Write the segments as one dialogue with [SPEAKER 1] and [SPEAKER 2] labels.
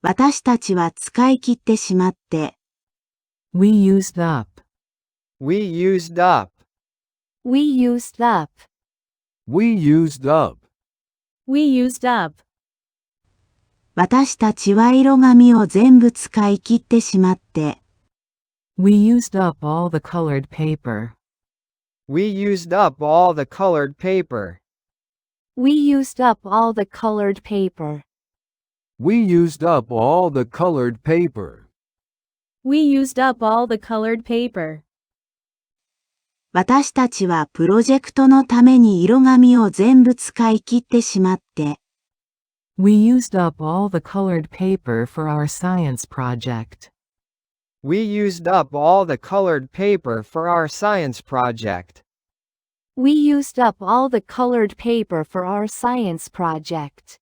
[SPEAKER 1] 私たちは使い切ってしまって。
[SPEAKER 2] We used up.
[SPEAKER 3] We used up.
[SPEAKER 4] We used up.
[SPEAKER 5] We used up.
[SPEAKER 4] We used up.
[SPEAKER 1] 私たちは色紙を全部使い切ってしまって。
[SPEAKER 2] We used up all the colored paper.
[SPEAKER 3] We used up all the colored paper.
[SPEAKER 4] We used up all the colored paper.
[SPEAKER 5] We used up all the colored paper.
[SPEAKER 4] We used up all the colored paper.
[SPEAKER 1] 私たちはプロジェクトのために色紙を全部使い切ってしまって。
[SPEAKER 2] We used up all the colored paper for our science project.
[SPEAKER 3] We used up all the colored paper for our science project.
[SPEAKER 4] We used up all the colored paper for our science project.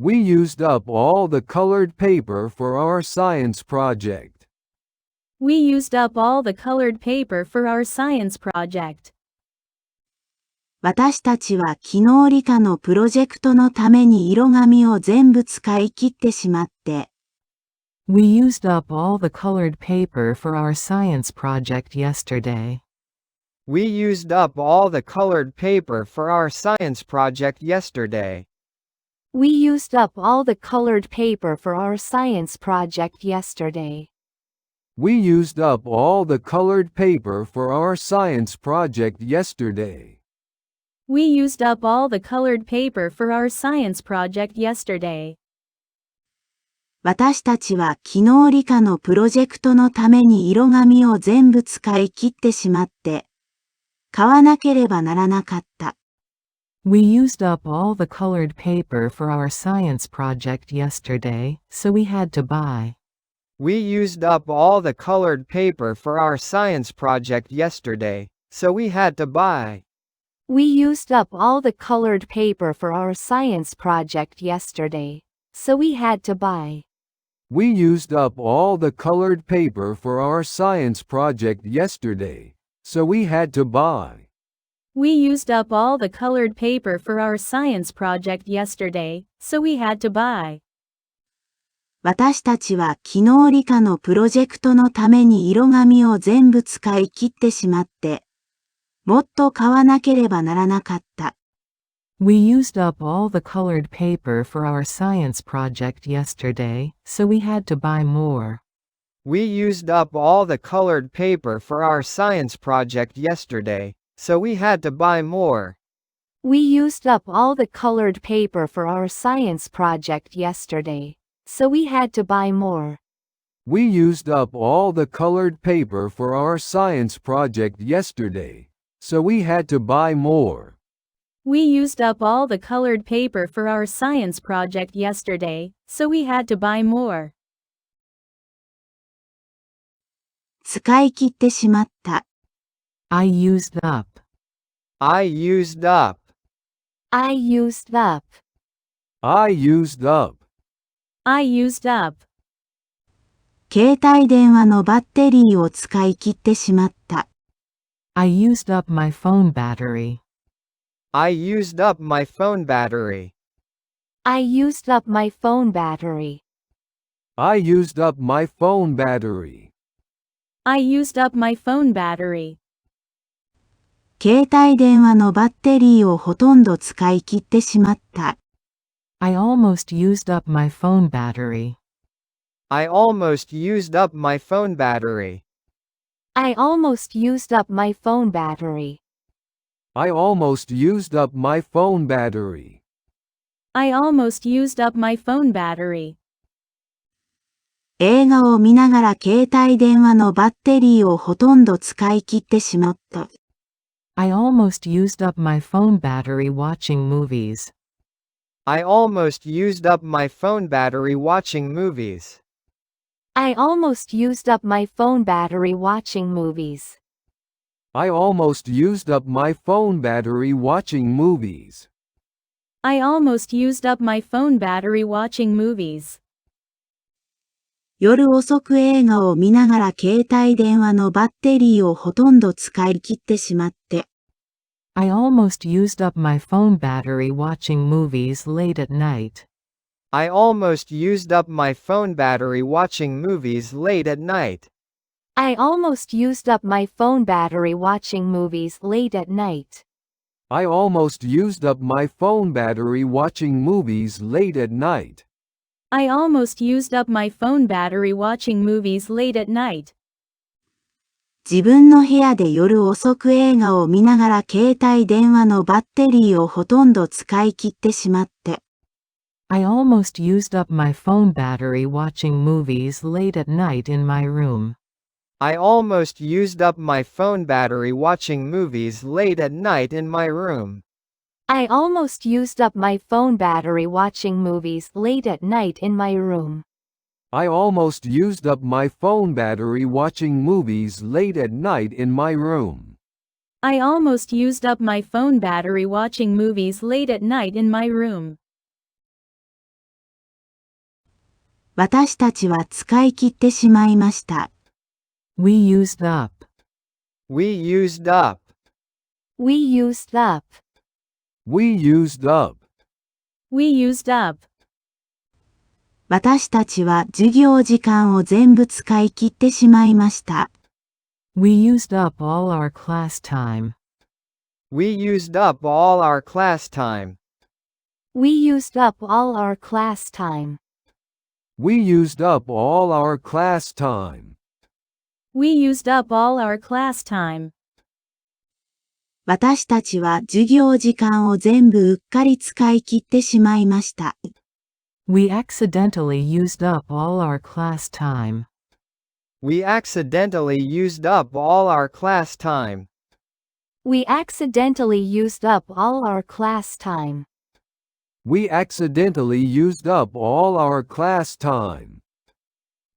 [SPEAKER 5] We used up all the colored paper for our science project.
[SPEAKER 4] We used up all the colored paper for our science project.
[SPEAKER 1] 私たちは昨日理科のプロジェクトのために色紙を全部使い切ってしまって。
[SPEAKER 2] We used up all the colored paper for our science project yesterday.
[SPEAKER 3] We used up all the colored paper for our science project yesterday.
[SPEAKER 4] We used up all the colored paper for our science project yesterday.
[SPEAKER 5] We used up all the colored paper for our science project yesterday.
[SPEAKER 4] We used up all the colored paper for our science project yesterday.
[SPEAKER 1] 私たちは昨日理科のプロジェクトのために色紙を全部使い切ってしまって、買わなければならなかった。
[SPEAKER 2] We used up all the colored paper for our science project yesterday, so we had to buy.
[SPEAKER 3] We used up all the colored paper for our science project yesterday, so we had to buy.
[SPEAKER 4] We used up all the colored paper for our science project yesterday, so we had to buy.
[SPEAKER 5] We used up all the colored paper for our science project yesterday, so we had to buy.
[SPEAKER 4] We used up all the colored paper for our science project yesterday, so we had to buy.
[SPEAKER 1] 私たちは昨日理科のプロジェクトのために色紙を全部使い切ってしまって、もっと買わなければならなかった。
[SPEAKER 2] We used up all the colored paper for our science project yesterday, so we had to buy more.
[SPEAKER 3] We used up all the colored paper for our science project yesterday, so we had to buy more.
[SPEAKER 4] We used up all the colored paper for our science project yesterday, so we had to buy more.
[SPEAKER 5] We used up all the colored paper for our science project yesterday, so we had to buy more.
[SPEAKER 4] We used up all the colored paper for our science project yesterday, so we had to buy more.
[SPEAKER 1] 使い切ってしまった。
[SPEAKER 2] I used up.
[SPEAKER 3] I used up.
[SPEAKER 4] I used up.
[SPEAKER 5] I used up.
[SPEAKER 4] I used up.
[SPEAKER 1] 携帯電話のバッテリーを使い切ってしまった。
[SPEAKER 2] I used up my phone battery.
[SPEAKER 3] I used up my phone battery.
[SPEAKER 4] I used up my phone battery.
[SPEAKER 5] I used up my phone battery.
[SPEAKER 4] I used up my phone battery.
[SPEAKER 1] 携帯電話のバッテリーをほとんど使い切ってしまった。
[SPEAKER 2] I almost used up my phone battery.
[SPEAKER 3] I almost used up my phone battery.
[SPEAKER 4] I almost used up my phone battery.
[SPEAKER 5] I almost used up my phone battery.
[SPEAKER 4] I almost used up my phone battery.
[SPEAKER 1] 映画を見ながら携帯電話のバッテリーをほとんど使い切ってしまった。
[SPEAKER 2] I almost used up my phone battery watching movies.
[SPEAKER 3] I almost used up my phone battery watching movies.
[SPEAKER 4] I almost used up my phone battery watching movies.
[SPEAKER 5] I almost used up my phone battery watching movies.
[SPEAKER 4] I almost used up my phone battery watching movies.
[SPEAKER 1] 夜遅く映画を見ながら携帯電話のバッテリーをほとんど使い切ってしまって。
[SPEAKER 2] I almost used up my phone battery watching movies late at night.
[SPEAKER 3] I almost used up my phone battery watching movies late at night.
[SPEAKER 4] I almost used up my phone battery watching movies late at night.
[SPEAKER 5] I almost used up my phone battery watching movies late at night.
[SPEAKER 6] I almost used up my phone battery watching movies late at night.
[SPEAKER 1] 自分の部屋で夜遅く映画を見ながら携帯電話のバッテリーをほとんど使い切ってしまって。
[SPEAKER 2] I almost used up my phone battery watching movies late at night in my room.
[SPEAKER 3] I almost used up my phone battery watching movies late at night in my room.
[SPEAKER 4] I almost used up my phone battery watching movies late at night in my room.
[SPEAKER 5] I almost used up my phone battery watching movies late at night in my room.
[SPEAKER 6] I almost used up my phone battery watching movies late at night in my room.
[SPEAKER 1] 私たちは使い切ってしまいました。
[SPEAKER 2] We used up.
[SPEAKER 3] We used up.
[SPEAKER 4] We used up.
[SPEAKER 5] We used up.
[SPEAKER 6] We used up.
[SPEAKER 1] 私たちは授業時間を全部使い切ってしまいました。
[SPEAKER 2] We used up all our class time.
[SPEAKER 3] We used up all our class time.
[SPEAKER 4] We used up all our class time.
[SPEAKER 5] We used up all our class time.
[SPEAKER 6] We used up all our class time.
[SPEAKER 1] 私たちは授業時間を全部うっかり使い切ってしまいました。
[SPEAKER 2] We accidentally used up all our class time.
[SPEAKER 3] We accidentally used up all our class time.
[SPEAKER 4] We accidentally used up all our class time.
[SPEAKER 5] We accidentally used up all our class time.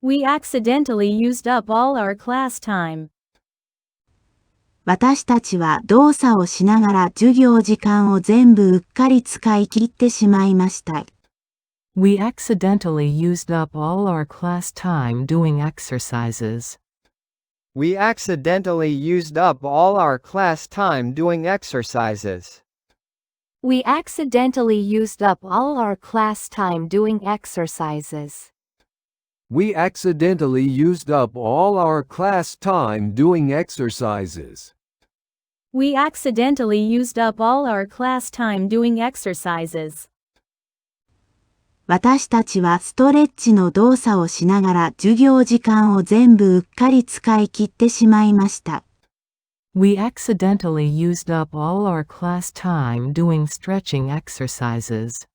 [SPEAKER 6] We accidentally used up all our class time.
[SPEAKER 1] 私たちは動作をしながら授業時間を全部うっかり使い切ってしまいました。
[SPEAKER 2] We accidentally used up all our class time doing exercises.
[SPEAKER 3] We accidentally used up all our class time doing exercises.
[SPEAKER 4] We accidentally used up all our class time doing exercises.
[SPEAKER 5] We accidentally used up all our class time doing exercises.
[SPEAKER 6] We accidentally used up all our class time doing exercises.
[SPEAKER 1] 私たちはストレッチの動作をしながら授業時間を全部うっかり使い切ってしまいました。
[SPEAKER 2] We accidentally used up all our class time doing stretching exercises.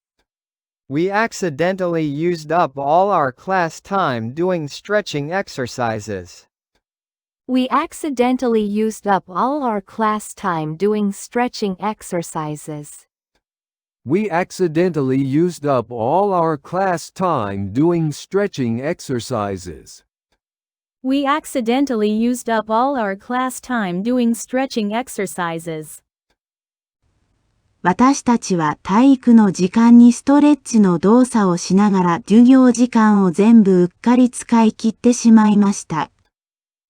[SPEAKER 3] We accidentally used up all our class time doing stretching exercises.
[SPEAKER 4] We accidentally used up all our class time doing stretching exercises.
[SPEAKER 5] We accidentally used up all our class time doing stretching exercises.
[SPEAKER 6] We accidentally used up all our class time doing stretching exercises.
[SPEAKER 1] 私たちは体育の時間にストレッチの動作をしながら授業時間を全部うっかり使い切ってしまいました。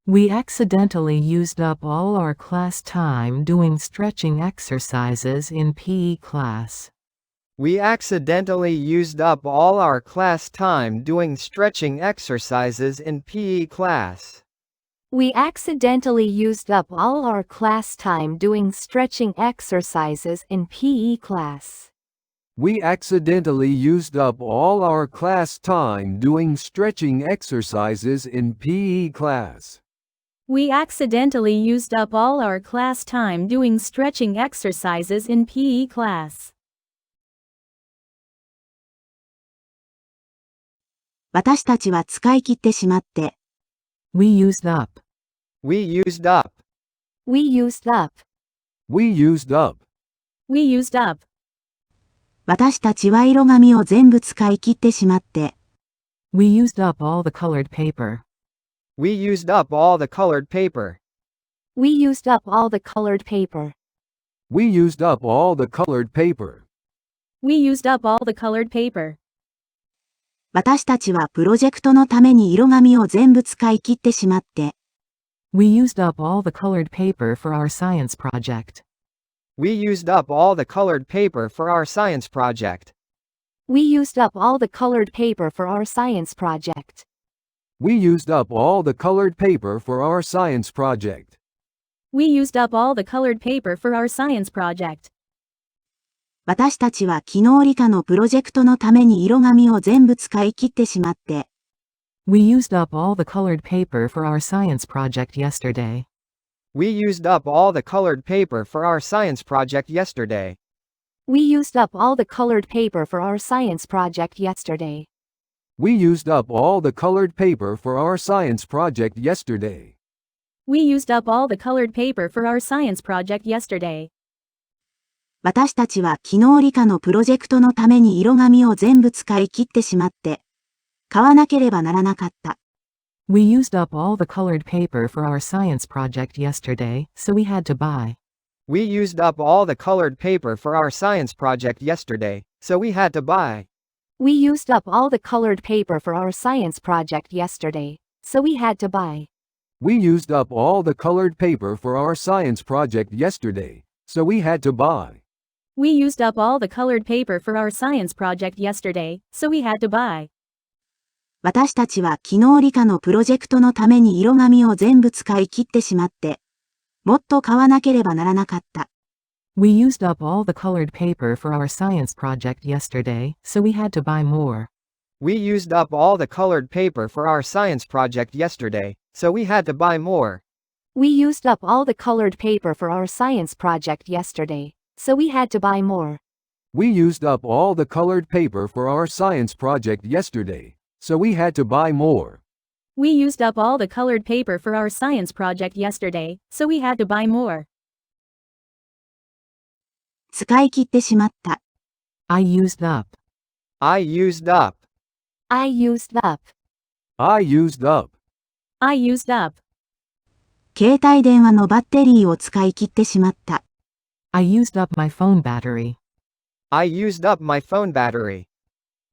[SPEAKER 2] We accidentally used up all our class time doing stretching exercises in PE class.
[SPEAKER 3] We accidentally used up all our class time doing stretching exercises in PE class.
[SPEAKER 4] We accidentally used up all our class time doing stretching exercises in PE class.
[SPEAKER 5] We accidentally used up all our class time doing stretching exercises in PE class.
[SPEAKER 6] We accidentally used up all our class time doing stretching exercises in PE class.
[SPEAKER 1] 私たちは使い切ってしまって。
[SPEAKER 2] We used up.
[SPEAKER 3] We used up.
[SPEAKER 4] We used up.
[SPEAKER 5] We used up.
[SPEAKER 6] We used up.
[SPEAKER 1] 私たちは色紙を全部使い切ってしまって。
[SPEAKER 2] We used up all the colored paper.
[SPEAKER 3] We used up all the colored paper.
[SPEAKER 4] We used up all the colored paper.
[SPEAKER 5] We used up all the colored paper.
[SPEAKER 6] We used up all the colored paper.
[SPEAKER 1] 私たちはプロジェクトのために色紙を全部使い切ってしまって。
[SPEAKER 2] We used up all the colored paper for our science project.
[SPEAKER 3] We used up all the colored paper for our science project.
[SPEAKER 4] We used up all the colored paper for our science project.
[SPEAKER 5] We used up all the colored paper for our science project.
[SPEAKER 6] We used up all the colored paper for our science project.
[SPEAKER 1] 私たちは昨日理科のプロジェクトのために色紙を全部使い切ってしまって、
[SPEAKER 2] We used up all the colored paper for our science project yesterday.
[SPEAKER 3] We used up all the colored paper for our science project yesterday.
[SPEAKER 4] We used up all the colored paper for our science project yesterday.
[SPEAKER 5] We used up all the colored paper for our science project yesterday.
[SPEAKER 6] We used up all the colored paper for our science project yesterday.
[SPEAKER 1] 私たちは昨日理科のプロジェクトのために色紙を全部使い切ってしまって、買わなければならなかった。
[SPEAKER 2] We used up all the colored paper for our science project yesterday, so we had to buy.
[SPEAKER 3] We used up all the colored paper for our science project yesterday, so we had to buy.
[SPEAKER 4] We used up all the colored paper for our science project yesterday, so we had to buy.
[SPEAKER 5] We used up all the colored paper for our science project yesterday, so we had to buy.
[SPEAKER 6] We used up all the colored paper for our science project yesterday, so we had to buy.
[SPEAKER 1] 私たちは昨日理科のプロジェクトのために色紙を全部使い切ってしまって、もっと買わなければならなかった。
[SPEAKER 2] We used up all the colored paper for our science project yesterday, so we had to buy more.
[SPEAKER 3] We used up all the colored paper for our science project yesterday, so we had to buy more.
[SPEAKER 4] We used up all the colored paper for our science project yesterday, so we had to buy more.
[SPEAKER 5] We used up all the colored paper for our science project yesterday, so we had to buy more.
[SPEAKER 6] We used up all the colored paper for our science project yesterday, so we had to buy more.
[SPEAKER 1] 使い切ってしまった。
[SPEAKER 2] I used up.
[SPEAKER 3] I used up.
[SPEAKER 4] I used up.
[SPEAKER 5] I used up.
[SPEAKER 6] I used up.
[SPEAKER 1] 携帯電話のバッテリーを使い切ってしまった。
[SPEAKER 2] I used up my phone battery.
[SPEAKER 3] I used up my phone battery.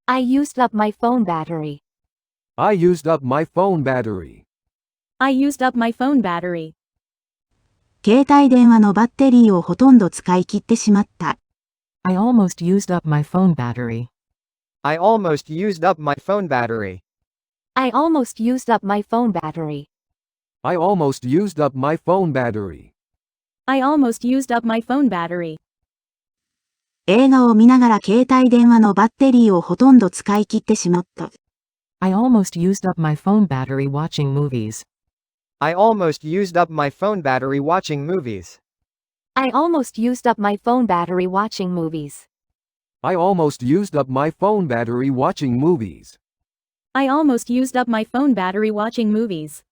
[SPEAKER 4] I used up my phone battery.
[SPEAKER 5] I used up my phone battery.
[SPEAKER 6] I used up my phone battery.
[SPEAKER 1] 携帯電話のバッテリーをほとんど使い切ってしまった。
[SPEAKER 2] I almost used up my phone battery.
[SPEAKER 3] I almost used up my phone battery.
[SPEAKER 4] I almost used up my phone battery.
[SPEAKER 5] I almost used up my phone battery.
[SPEAKER 6] I almost used up my phone battery.
[SPEAKER 1] 映画を見ながら携帯電話のバッテリーをほとんど使い切ってしまった。
[SPEAKER 2] I almost used up my phone battery watching movies.
[SPEAKER 3] I almost used up my phone battery watching movies.
[SPEAKER 4] I almost used up my phone battery watching movies.
[SPEAKER 5] I almost used up my phone battery watching movies.
[SPEAKER 6] I almost used up my phone battery watching movies.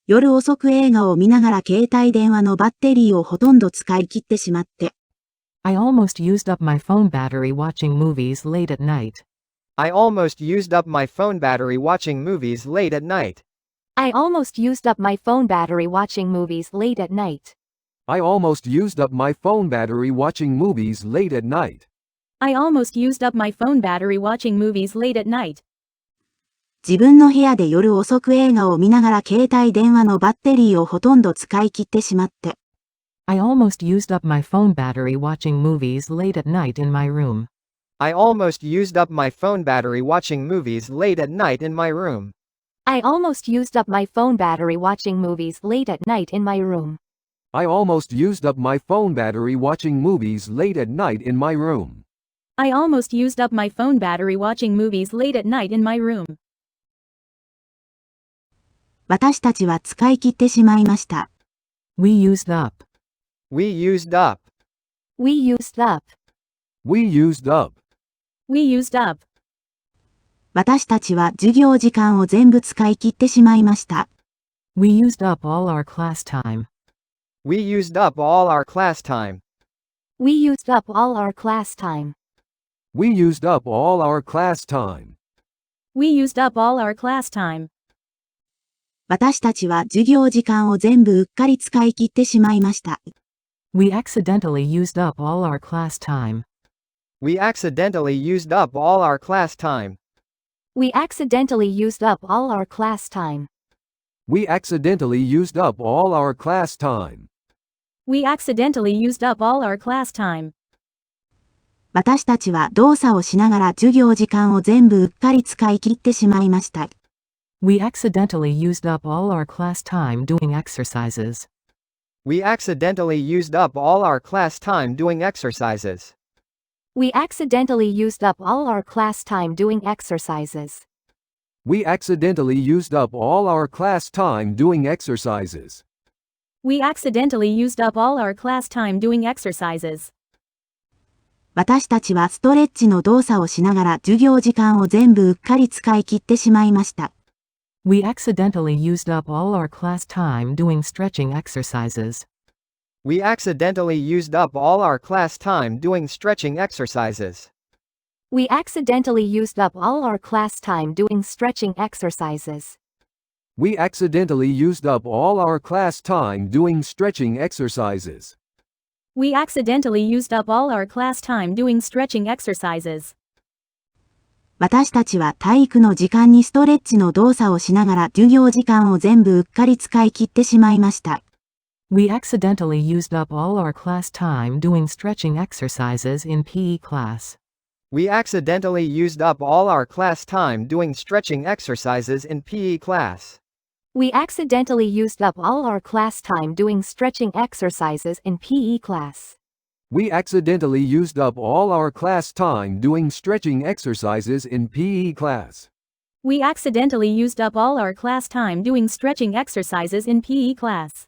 [SPEAKER 1] 夜遅く映画を見ながら携帯電話のバッテリーをほとんど使い切ってしまって。
[SPEAKER 2] I almost used up my phone battery watching movies late at night.
[SPEAKER 3] I almost used up my phone battery watching movies late at night.
[SPEAKER 4] I almost used up my phone battery watching movies late at night.
[SPEAKER 5] I almost used up my phone battery watching movies late at night.
[SPEAKER 6] I almost used up my phone battery watching movies late at night.
[SPEAKER 1] 自分の部屋で夜遅く映画を見ながら携帯電話のバッテリーをほとんど使い切ってしまって。
[SPEAKER 2] I almost used up my phone battery watching movies late at night in my room.
[SPEAKER 3] I almost used up my phone battery watching movies late at night in my room.
[SPEAKER 4] I almost used up my phone battery watching movies late at night in my room.
[SPEAKER 5] I almost used up my phone battery watching movies late at night in my room.
[SPEAKER 6] I almost used up my phone battery watching movies late at night in my room.
[SPEAKER 1] 私たちは使い切ってしまいました。
[SPEAKER 2] We used up.
[SPEAKER 3] We used up.
[SPEAKER 4] We used up.
[SPEAKER 5] We used up.
[SPEAKER 6] We used up.
[SPEAKER 1] 私たちは授業時間を全部使い切ってしまいました。
[SPEAKER 2] We used up all our class time.
[SPEAKER 3] We used up all our class time.
[SPEAKER 4] We used up all our class time.
[SPEAKER 5] We used up all our class time.
[SPEAKER 6] We used up all our class time.
[SPEAKER 1] 私たちは授業時間を全部うっかり使い切ってしまいました。
[SPEAKER 2] We accidentally used up all our class time.
[SPEAKER 3] We accidentally used up all our class time.
[SPEAKER 4] We accidentally used up all our class time.
[SPEAKER 5] We accidentally used up all our class time.
[SPEAKER 6] We accidentally used up all our class time.
[SPEAKER 1] 私たちは動作をしながら授業時間を全部うっかり使い切ってしまいました。
[SPEAKER 2] We accidentally used up all our class time doing exercises.
[SPEAKER 3] We accidentally used up all our class time doing exercises.
[SPEAKER 4] We accidentally used up all our class time doing exercises.
[SPEAKER 5] We accidentally used up all our class time doing exercises.
[SPEAKER 6] We accidentally used up all our class time doing exercises.
[SPEAKER 1] 私たちはストレッチの動作をしながら授業時間を全部うっかり使い切ってしまいました。
[SPEAKER 2] We accidentally used up all our class time doing stretching exercises.
[SPEAKER 3] We accidentally used up all our class time doing stretching exercises.
[SPEAKER 4] We accidentally used up all our class time doing stretching exercises.
[SPEAKER 5] We accidentally used up all our class time doing stretching exercises.
[SPEAKER 6] We accidentally used up all our class time doing stretching exercises.
[SPEAKER 1] 私たちは体育の時間にストレッチの動作をしながら授業時間を全部うっかり使い切ってしまいました。
[SPEAKER 2] We accidentally used up all our class time doing stretching exercises in PE class.
[SPEAKER 3] We accidentally used up all our class time doing stretching exercises in PE class.
[SPEAKER 4] We accidentally used up all our class time doing stretching exercises in PE class.
[SPEAKER 5] We accidentally used up all our class time doing stretching exercises in PE class.
[SPEAKER 6] We accidentally used up all our class time doing stretching exercises in PE class.